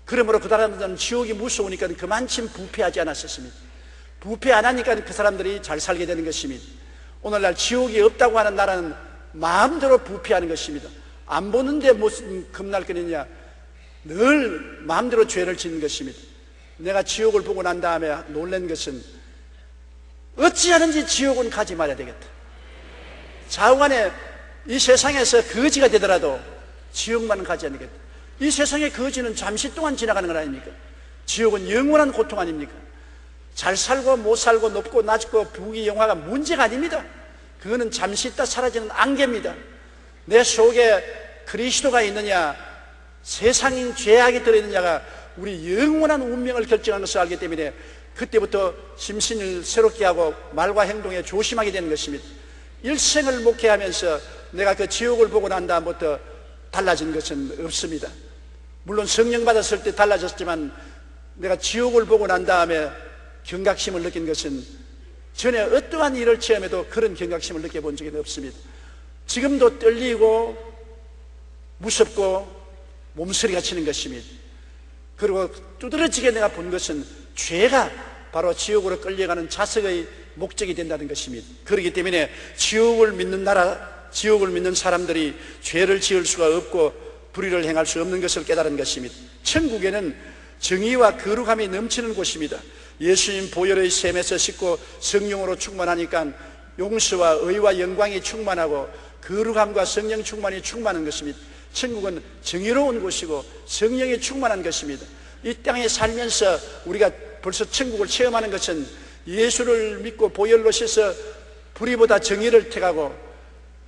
그러므로 그 사람들은 지옥이 무서우니까 그만큼 부패하지 않았었습니다. 부패 안 하니까 그 사람들이 잘 살게 되는 것입니다. 오늘날 지옥이 없다고 하는 나라는 마음대로 부패하는 것입니다. 안 보는데 무슨 겁날 거느냐, 늘 마음대로 죄를 짓는 것입니다. 내가 지옥을 보고 난 다음에 놀란 것은 어찌하는지 지옥은 가지 말아야 되겠다. 좌우간에 이 세상에서 거지가 되더라도 지옥만은 가지 않겠다. 이 세상의 거지는 잠시 동안 지나가는 건 아닙니까? 지옥은 영원한 고통 아닙니까? 잘 살고 못 살고 높고 낮고 부귀 영화가 문제가 아닙니다. 그거는 잠시 있다 사라지는 안개입니다. 내 속에 그리스도가 있느냐 세상인 죄악이 들어있느냐가 우리 영원한 운명을 결정하는 것을 알기 때문에 그때부터 심신을 새롭게 하고 말과 행동에 조심하게 되는 것입니다. 일생을 목회하면서 내가 그 지옥을 보고 난 다음부터 달라진 것은 없습니다. 물론 성령 받았을 때 달라졌지만 내가 지옥을 보고 난 다음에 경각심을 느낀 것은 전에 어떠한 일을 체험해도 그런 경각심을 느껴본 적이 없습니다. 지금도 떨리고 무섭고 몸서리가 치는 것입니다. 그리고 두드러지게 내가 본 것은 죄가 바로 지옥으로 끌려가는 자석의 목적이 된다는 것입니다. 그렇기 때문에 지옥을 믿는 나라, 지옥을 믿는 사람들이 죄를 지을 수가 없고 불의를 행할 수 없는 것을 깨달은 것입니다. 천국에는 정의와 거룩함이 넘치는 곳입니다. 예수님 보혈의 샘에서 씻고 성령으로 충만하니까 용서와 의와 영광이 충만하고 거룩함과 성령 충만이 충만한 것입니다. 천국은 정의로운 곳이고 성령이 충만한 것입니다. 이 땅에 살면서 우리가 벌써 천국을 체험하는 것은 예수를 믿고 보혈로 씻어 불의보다 정의를 택하고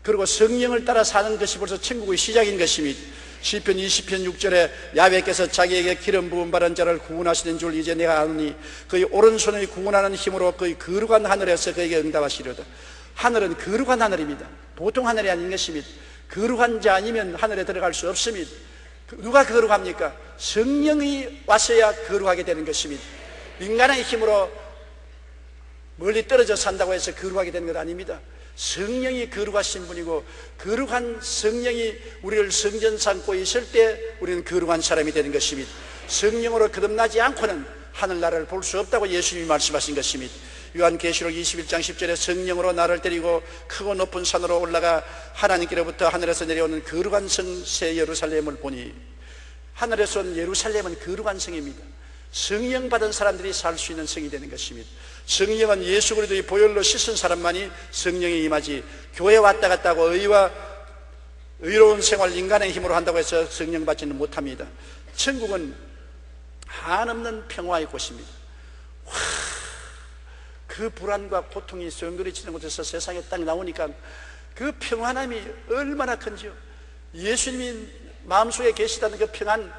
그리고 성령을 따라 사는 것이 벌써 천국의 시작인 것입니다. 시편 20편 6절에 야훼께서 자기에게 기름 부음 받은 자를 구원하시는 줄 이제 내가 아노니 그의 오른손의 구원하는 힘으로 그의 거룩한 하늘에서 그에게 응답하시려다. 하늘은 거룩한 하늘입니다. 보통 하늘이 아닌 것입니다. 거룩한 자 아니면 하늘에 들어갈 수 없습니다. 누가 거룩합니까? 성령이 왔어야 거룩하게 되는 것입니다. 인간의 힘으로 멀리 떨어져 산다고 해서 거룩하게 되는 것 아닙니다. 성령이 거룩하신 분이고 거룩한 성령이 우리를 성전 삼고 있을 때 우리는 거룩한 사람이 되는 것입니다. 성령으로 거듭나지 않고는 하늘나라를 볼 수 없다고 예수님이 말씀하신 것입니다. 요한계시록 21장 10절에 성령으로 나를 데리고 크고 높은 산으로 올라가 하나님께로부터 하늘에서 내려오는 거룩한 성 새 예루살렘을 보니, 하늘에서 온 예루살렘은 거룩한 성입니다. 성령 받은 사람들이 살 수 있는 성이 되는 것입니다. 성령은 예수 그리스도의 보혈로 씻은 사람만이 성령이 임하지, 교회 왔다 갔다 하고 의와 의로운 생활 인간의 힘으로 한다고 해서 성령 받지는 못합니다. 천국은 한없는 평화의 곳입니다. 그 불안과 고통이 소용돌이치는 곳에서 세상에 딱 나오니까 그 평안함이 얼마나 큰지요. 예수님이 마음속에 계시다는 그 평안,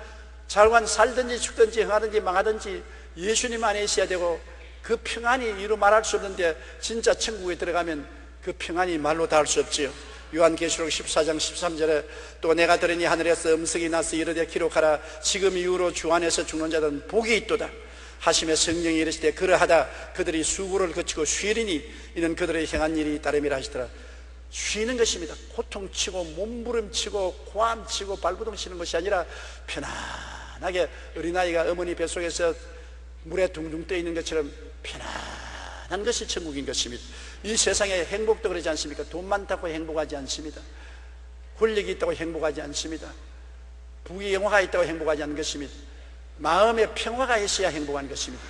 잘관 살든지 죽든지 흥하든지 망하든지 예수님 안에 있어야 되고, 그 평안이 이루 말할 수 없는데 진짜 천국에 들어가면 그 평안이 말로 닿을 수 없지요. 요한계시록 14장 13절에 또 내가 들으니 하늘에서 음성이 나서 이르되 기록하라. 지금 이후로 주 안에서 죽는 자들은 복이 있도다 하시며 성령이 이르시되 그러하다 그들이 수고를 거치고 쉬리니 이는 그들의 행한 일이 따름이라 하시더라. 쉬는 것입니다. 고통치고 몸부림치고 고함치고 발부둥 치는 것이 아니라 편안하게 어린아이가 어머니 뱃속에서 물에 둥둥 떠 있는 것처럼 편안한 것이 천국인 것입니다. 이 세상의 행복도 그러지 않습니까? 돈 많다고 행복하지 않습니다. 권력이 있다고 행복하지 않습니다. 부귀영화가 있다고 행복하지 않는 것입니다. 마음의 평화가 있어야 행복한 것입니다.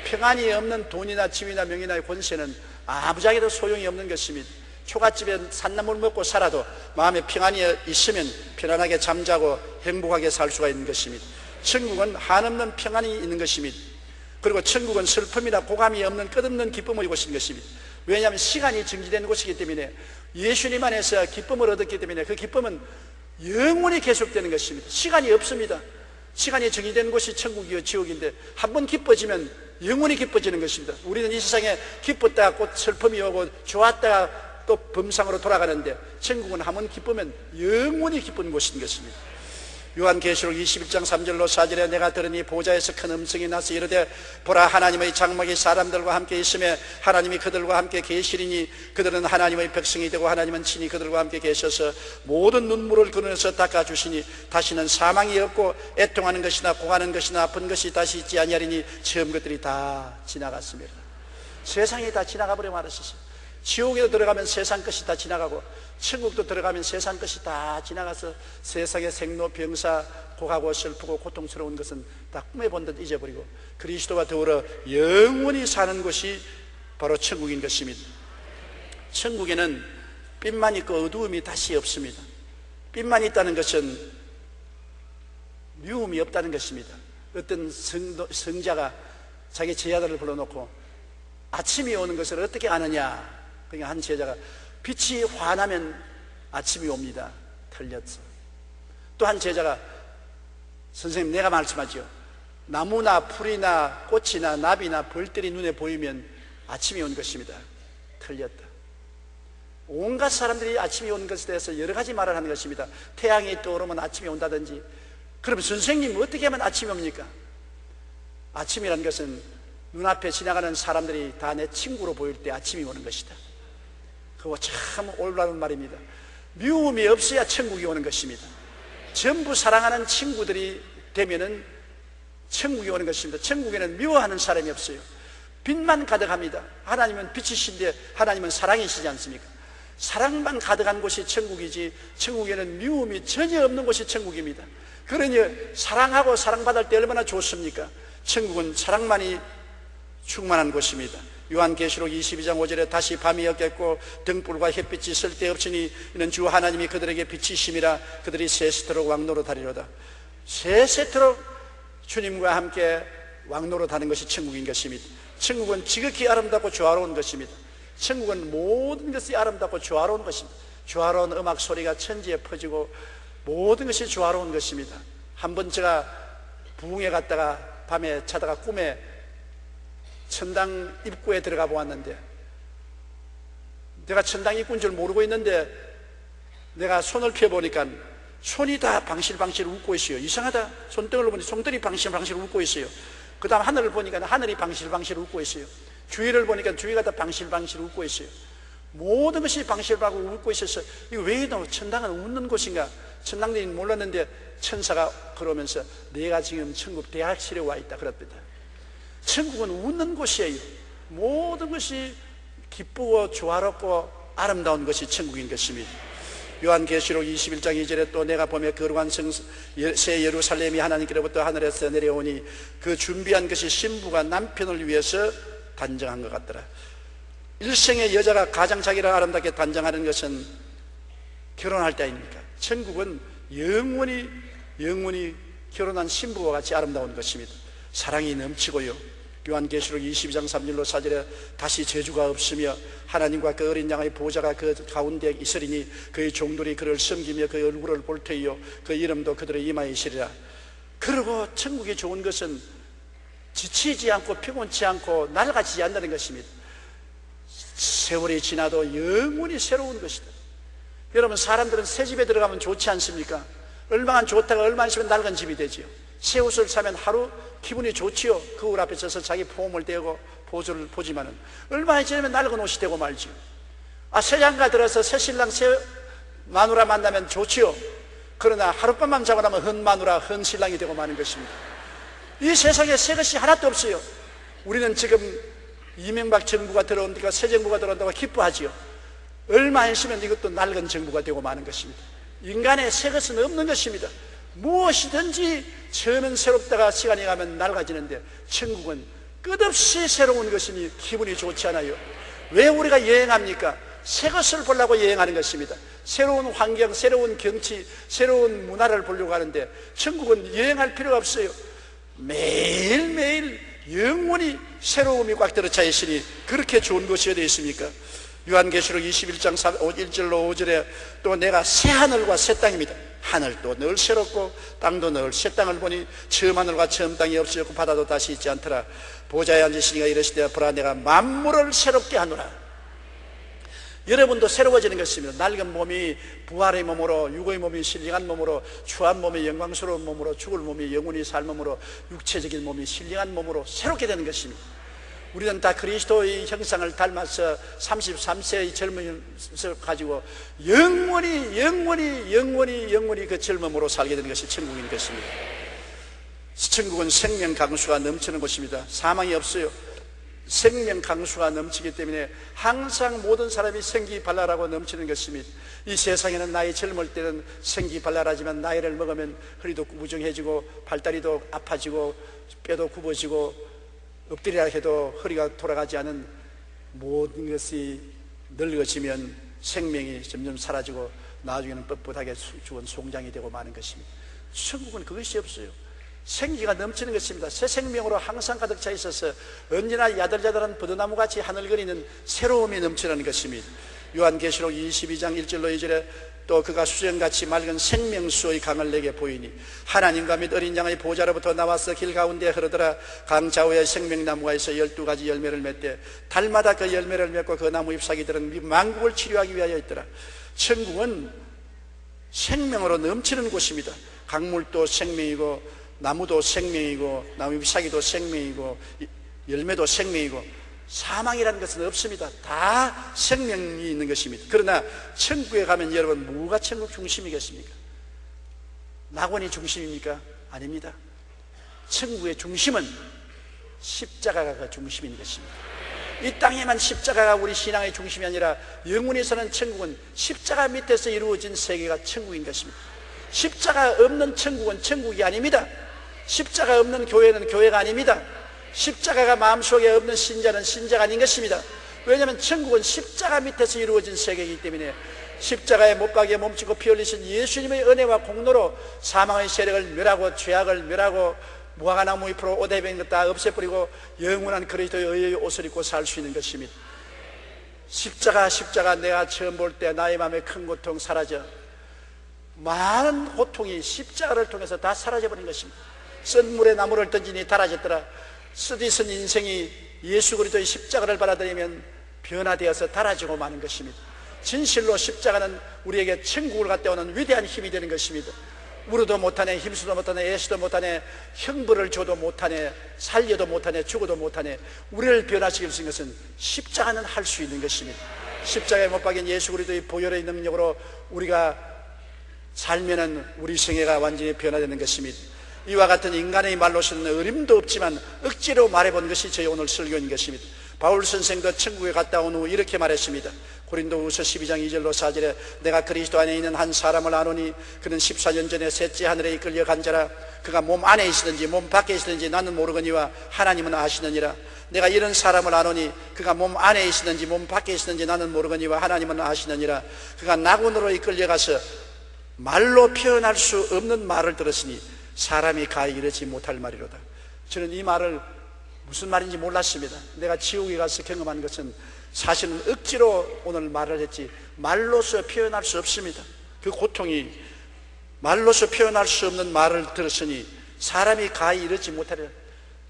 평안이 없는 돈이나 지위나 명예나 권세는 아무짝에도 소용이 없는 것입니다. 초가집에 산나물 먹고 살아도 마음에 평안이 있으면 편안하게 잠자고 행복하게 살 수가 있는 것입니다. 천국은 한없는 평안이 있는 것입니다. 그리고 천국은 슬픔이나 고감이 없는 끝없는 기쁨을 이곳인 것입니다. 왜냐하면 시간이 정지된 곳이기 때문에, 예수님 안에서 기쁨을 얻었기 때문에 그 기쁨은 영원히 계속되는 것입니다. 시간이 없습니다. 시간이 정의된 곳이 천국이요 지옥인데 한 번 기뻐지면 영원히 기뻐지는 것입니다. 우리는 이 세상에 기뻤다가 곧 슬픔이 오고 좋았다가 또 범상으로 돌아가는데, 천국은 한 번 기쁘면 영원히 기쁜 곳인 것입니다. 요한계시록 21장 3절로 4절에 내가 들으니 보좌에서 큰 음성이 나서 이르되 보라, 하나님의 장막이 사람들과 함께 있으며 하나님이 그들과 함께 계시리니 그들은 하나님의 백성이 되고 하나님은 친히 그들과 함께 계셔서 모든 눈물을 그늘에서 닦아주시니 다시는 사망이 없고 애통하는 것이나 고하는 것이나 아픈 것이 다시 있지 아니하리니 처음 것들이 다 지나갔습니다. 세상이 다 지나가 버려 말았었어요. 지옥에도 들어가면 세상 것이 다 지나가고 천국도 들어가면 세상 것이 다 지나가서 세상의 생로 병사 고하고 슬프고 고통스러운 것은 다 꿈에 본 듯 잊어버리고 그리스도와 더불어 영원히 사는 곳이 바로 천국인 것입니다. 천국에는 빛만 있고 어두움이 다시 없습니다. 빛만 있다는 것은 미움이 없다는 것입니다. 어떤 성자가 자기 제자들을 불러놓고 아침이 오는 것을 어떻게 아느냐, 그러니까 한 제자가 빛이 환하면 아침이 옵니다. 틀렸어. 또 한 제자가 선생님 내가 말씀하죠. 나무나 풀이나 꽃이나 나비나 벌들이 눈에 보이면 아침이 온 것입니다. 틀렸다. 온갖 사람들이 아침이 오는 것에 대해서 여러 가지 말을 하는 것입니다. 태양이 떠오르면 아침이 온다든지. 그럼 선생님 어떻게 하면 아침이 옵니까? 아침이라는 것은 눈앞에 지나가는 사람들이 다 내 친구로 보일 때 아침이 오는 것이다. 그거 참 올바른 말입니다. 미움이 없어야 천국이 오는 것입니다. 전부 사랑하는 친구들이 되면은 천국이 오는 것입니다. 천국에는 미워하는 사람이 없어요. 빛만 가득합니다. 하나님은 빛이신데 하나님은 사랑이시지 않습니까? 사랑만 가득한 곳이 천국이지, 천국에는 미움이 전혀 없는 곳이 천국입니다. 그러니 사랑하고 사랑받을 때 얼마나 좋습니까? 천국은 사랑만이 충만한 곳입니다. 요한계시록 22장 5절에 다시 밤이 없겠고 등불과 햇빛이 쓸데없으니 이는 주 하나님이 그들에게 빛이심이라 그들이 세세토록 왕노릇하리로다. 세세토록 주님과 함께 왕노릇하는 것이 천국인 것입니다. 천국은 지극히 아름답고 조화로운 것입니다. 천국은 모든 것이 아름답고 조화로운 것입니다. 조화로운 음악 소리가 천지에 퍼지고 모든 것이 조화로운 것입니다. 한번 제가 부흥회 갔다가 밤에 자다가 꿈에 천당 입구에 들어가 보았는데, 내가 천당 입구인 줄 모르고 있는데 내가 손을 펴보니까 손이 다 방실방실 웃고 있어요. 이상하다. 손등을 보니 손들이 방실방실 웃고 있어요. 그 다음 하늘을 보니까 하늘이 방실방실 웃고 있어요. 주위를 보니까 주위가 다 방실방실 웃고 있어요. 모든 것이 방실방실 웃고 있어서 이거 왜 천당은 웃는 곳인가? 천당들이 몰랐는데 천사가 그러면서 내가 지금 천국 대학실에 와 있다 그랬답니다. 천국은 웃는 곳이에요. 모든 것이 기쁘고 조화롭고 아름다운 것이 천국인 것입니다. 요한계시록 21장 2절에 또 내가 보며 거룩한 새 예루살렘이 하나님께로부터 하늘에서 내려오니 그 준비한 것이 신부가 남편을 위해서 단정한 것 같더라. 일생의 여자가 가장 자기를 아름답게 단정하는 것은 결혼할 때 아닙니까? 천국은 영원히 결혼한 신부와 같이 아름다운 것입니다. 사랑이 넘치고요, 요한계시록 22장 3절로 4절에 다시 저주가 없으며 하나님과 그 어린 양의 보좌가 그 가운데 있으리니 그의 종들이 그를 섬기며 그의 얼굴을 볼 터이요 그 이름도 그들의 이마에 있으리라. 그리고 천국이 좋은 것은 지치지 않고 피곤치 않고 낡아지지 않는다는 것입니다. 세월이 지나도 영원히 새로운 것이다. 여러분, 사람들은 새 집에 들어가면 좋지 않습니까? 얼마나 좋다가 얼마나 있으면 낡은 집이 되지요. 새 옷을 사면 하루 기분이 좋지요. 거울 앞에 서서 자기 폼을 대고 포즈를 보지만은 얼마나 지나면 낡은 옷이 되고 말지요. 새 장가 들어서 새 신랑 새 마누라 만나면 좋지요. 그러나 하룻밤만 자고 나면 헌 마누라 헌 신랑이 되고 마는 것입니다. 이 세상에 새 것이 하나도 없어요. 우리는 지금 이명박 정부가 들어온다고, 새 정부가 들어온다고 기뻐하지요. 얼마 안 있으면 이것도 낡은 정부가 되고 마는 것입니다. 인간의 새 것은 없는 것입니다. 무엇이든지 처음엔 새롭다가 시간이 가면 낡아지는데 천국은 끝없이 새로운 것이니 기분이 좋지 않아요. 왜 우리가 여행합니까? 새 것을 보려고 여행하는 것입니다. 새로운 환경, 새로운 경치, 새로운 문화를 보려고 하는데 천국은 여행할 필요가 없어요. 매일매일 영원히 새로움이 꽉 들어차 있으니 그렇게 좋은 것이 어디 있습니까? 요한계시록 21장 1절로 5절에 또 내가 새 하늘과 새 땅입니다. 하늘도 늘 새롭고 땅도 늘 새 땅을 보니 처음 하늘과 처음 땅이 없어졌고 바다도 다시 있지 않더라. 보좌에 앉으시니가 이르시되 보라 내가 만물을 새롭게 하노라. 여러분도 새로워지는 것입니다. 낡은 몸이 부활의 몸으로, 육의 몸이 신령한 몸으로, 추한 몸이 영광스러운 몸으로, 죽을 몸이 영원히 살 몸으로, 육체적인 몸이 신령한 몸으로 새롭게 되는 것입니다. 우리는 다 그리스도의 형상을 닮아서 33세의 젊음을 가지고 영원히 그 젊음으로 살게 되는 것이 천국인 것입니다. 천국은 생명 강수가 넘치는 곳입니다. 사망이 없어요. 생명 강수가 넘치기 때문에 항상 모든 사람이 생기발랄하고 넘치는 것입니다. 이 세상에는 나이 젊을 때는 생기발랄하지만 나이를 먹으면 허리도 구부정해지고 발다리도 아파지고 뼈도 굽어지고 엎드리라 해도 허리가 돌아가지 않은 모든 것이 늙어지면 생명이 점점 사라지고 나중에는 뻣뻣하게 죽은 송장이 되고 마는 것입니다. 천국은 그것이 없어요. 생기가 넘치는 것입니다. 새 생명으로 항상 가득 차 있어서 언제나 야들야들한 버드나무같이 하늘거리는 새로움이 넘치는 것입니다. 요한계시록 22장 1절로 2절에 또 그가 수정같이 맑은 생명수의 강을 내게 보이니 하나님과 및 어린 양의 보좌로부터 나와서 길 가운데 흐르더라. 강 좌우에 생명나무가 있어 12가지 열매를 맺되 달마다 그 열매를 맺고 그 나무 잎사귀들은 만국을 치료하기 위하여 있더라. 천국은 생명으로 넘치는 곳입니다. 강물도 생명이고 나무도 생명이고 나무 잎사귀도 생명이고 열매도 생명이고 사망이라는 것은 없습니다. 다 생명이 있는 것입니다. 그러나 천국에 가면 여러분 뭐가 천국 중심이겠습니까? 낙원이 중심입니까? 아닙니다. 천국의 중심은 십자가가 그 중심인 것입니다. 이 땅에만 십자가가 우리 신앙의 중심이 아니라 영원히 사는 천국은 십자가 밑에서 이루어진 세계가 천국인 것입니다. 십자가 없는 천국은 천국이 아닙니다. 십자가 없는 교회는 교회가 아닙니다. 십자가가 마음속에 없는 신자는 신자가 아닌 것입니다. 왜냐하면 천국은 십자가 밑에서 이루어진 세계이기 때문에 십자가에 못 박에 몸치고 피 흘리신 예수님의 은혜와 공로로 사망의 세력을 멸하고 죄악을 멸하고 무화과나무 잎으로 옷에 배인 것 다 없애버리고 영원한 그리스도의 의의 옷을 입고 살 수 있는 것입니다. 십자가 내가 처음 볼 때 나의 마음에 큰 고통 사라져 많은 고통이 십자가를 통해서 다 사라져버린 것입니다. 쓴 물에 나무를 던지니 달아졌더라. 쓰디쓴 인생이 예수 그리스도의 십자가를 받아들이면 변화되어서 달아지고 마는 것입니다. 진실로 십자가는 우리에게 천국을 갖다 오는 위대한 힘이 되는 것입니다. 울어도 못하네, 힘쓰도 못하네, 애쓰도 못하네, 형벌을 줘도 못하네, 살려도 못하네, 죽어도 못하네. 우리를 변화시킬 수 있는 것은 십자가는 할 수 있는 것입니다. 십자가에 못 박인 예수 그리스도의 보혈의 능력으로 우리가 살면은 우리 생애가 완전히 변화되는 것입니다. 이와 같은 인간의 말로서는 어림도 없지만 억지로 말해본 것이 저희 오늘 설교인 것입니다. 바울 선생도 천국에 갔다 온 후 이렇게 말했습니다. 고린도후서 12장 2절로 4절에 내가 그리스도 안에 있는 한 사람을 아노니 그는 14년 전에 셋째 하늘에 이끌려 간 자라. 그가 몸 안에 있으든지 몸 밖에 있으든지 나는 모르거니와 하나님은 아시느니라. 내가 이런 사람을 아노니 그가 몸 안에 있으든지 몸 밖에 있으든지 나는 모르거니와 하나님은 아시느니라. 그가 낙원으로 이끌려가서 말로 표현할 수 없는 말을 들었으니 사람이 가히 이르지 못할 말이로다. 저는 이 말을 무슨 말인지 몰랐습니다. 내가 지옥에 가서 경험한 것은 사실은 억지로 오늘 말을 했지 말로서 표현할 수 없습니다. 그 고통이 말로서 표현할 수 없는 말을 들었으니 사람이 가히 이르지 못하리라.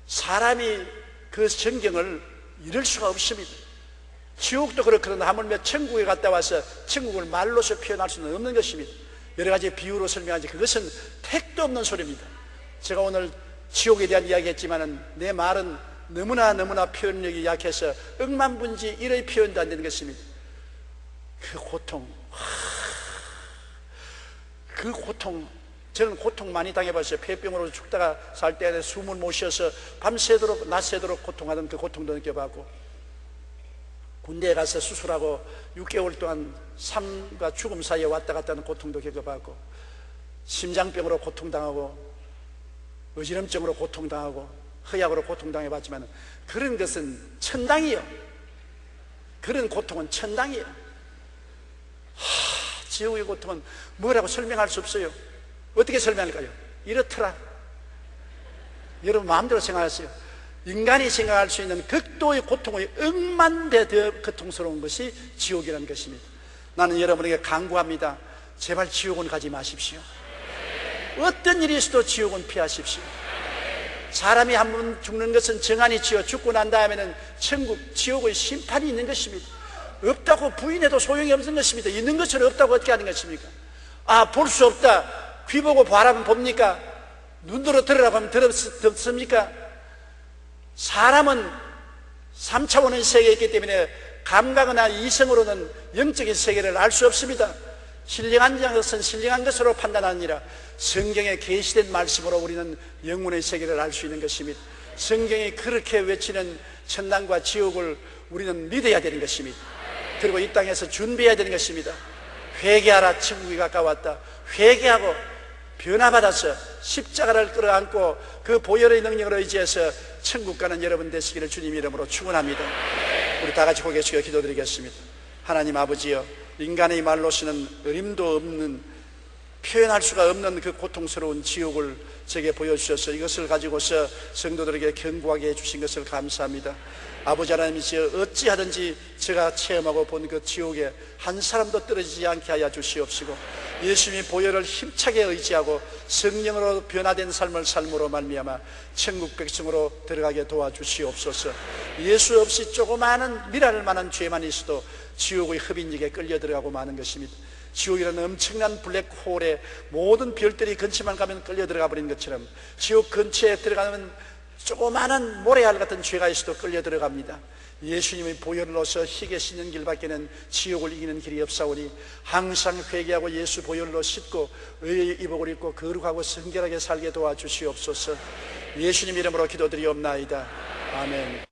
사람이 그 전경을 이룰 수가 없습니다. 지옥도 그렇거든 하물며 천국에 갔다 와서 천국을 말로서 표현할 수는 없는 것입니다. 여러 가지 비유로 설명하지 그것은 택도 없는 소리입니다. 제가 오늘 지옥에 대한 이야기 했지만은 내 말은 너무나 표현력이 약해서 억만분지 1의 표현도 안 되는 것입니다. 그 고통, 그 고통, 저는 고통 많이 당해봤어요. 폐병으로 죽다가 살 때 숨을 못 쉬어서 밤새도록 낮새도록 고통하던 그 고통도 느껴봤고, 군대에 가서 수술하고 6개월 동안 삶과 죽음 사이에 왔다 갔다 하는 고통도 겪어봤고, 심장병으로 고통당하고 어지럼증으로 고통당하고 허약으로 고통당해봤지만 그런 것은 천당이요. 그런 고통은 천당이에요. 지옥의 고통은 뭐라고 설명할 수 없어요. 어떻게 설명할까요? 이렇더라. 여러분 마음대로 생각하세요. 인간이 생각할 수 있는 극도의 고통의 억만배 더 고통스러운 것이 지옥이라는 것입니다. 나는 여러분에게 강구합니다. 제발 지옥은 가지 마십시오. 어떤 일이 있어도 지옥은 피하십시오. 사람이 한 번 죽는 것은 정한이지요. 죽고 난 다음에는 천국, 지옥의 심판이 있는 것입니다. 없다고 부인해도 소용이 없는 것입니다. 있는 것처럼 없다고 어떻게 하는 것입니까? 볼 수 없다. 귀 보고 바라보면 봅니까? 눈으로 들으라고 하면 듣습니까? 사람은 3차원의 세계에 있기 때문에 감각이나 이성으로는 영적인 세계를 알 수 없습니다. 신령한 것은 신령한 것으로 판단하느니라. 성경에 계시된 말씀으로 우리는 영혼의 세계를 알 수 있는 것입니다. 성경이 그렇게 외치는 천당과 지옥을 우리는 믿어야 되는 것입니다. 그리고 이 땅에서 준비해야 되는 것입니다. 회개하라, 천국이 가까웠다. 회개하고 변화받아서 십자가를 끌어안고 그 보혈의 능력을 의지해서 천국 가는 여러분 되시기를 주님 이름으로 축원합니다. 우리 다 같이 고개 숙여 기도드리겠습니다. 하나님 아버지여, 인간의 말로서는 어림도 없는, 표현할 수가 없는 그 고통스러운 지옥을 제게 보여주셔서 이것을 가지고서 성도들에게 견고하게 해주신 것을 감사합니다. 아버지 하나님, 어찌하든지 제가 체험하고 본 그 지옥에 한 사람도 떨어지지 않게 하여 주시옵시고, 예수님이 보혈을 힘차게 의지하고 성령으로 변화된 삶을 삶으로 말미암아 천국 백성으로 들어가게 도와주시옵소서. 예수 없이 조그마한 미랄 만한 죄만 있어도 지옥의 흡인력에 끌려 들어가고 마는 것입니다. 지옥이라는 엄청난 블랙홀에 모든 별들이 근처만 가면 끌려 들어가 버린 것처럼 지옥 근처에 들어가면 조그마한 모래알 같은 죄가 있어도 끌려 들어갑니다. 예수님의 보혈로서 희게 씻는 길밖에는 지옥을 이기는 길이 없사오니 항상 회개하고 예수 보혈로 씻고 의의 이복을 입고 거룩하고 성결하게 살게 도와주시옵소서. 예수님 이름으로 기도드리옵나이다. 아멘.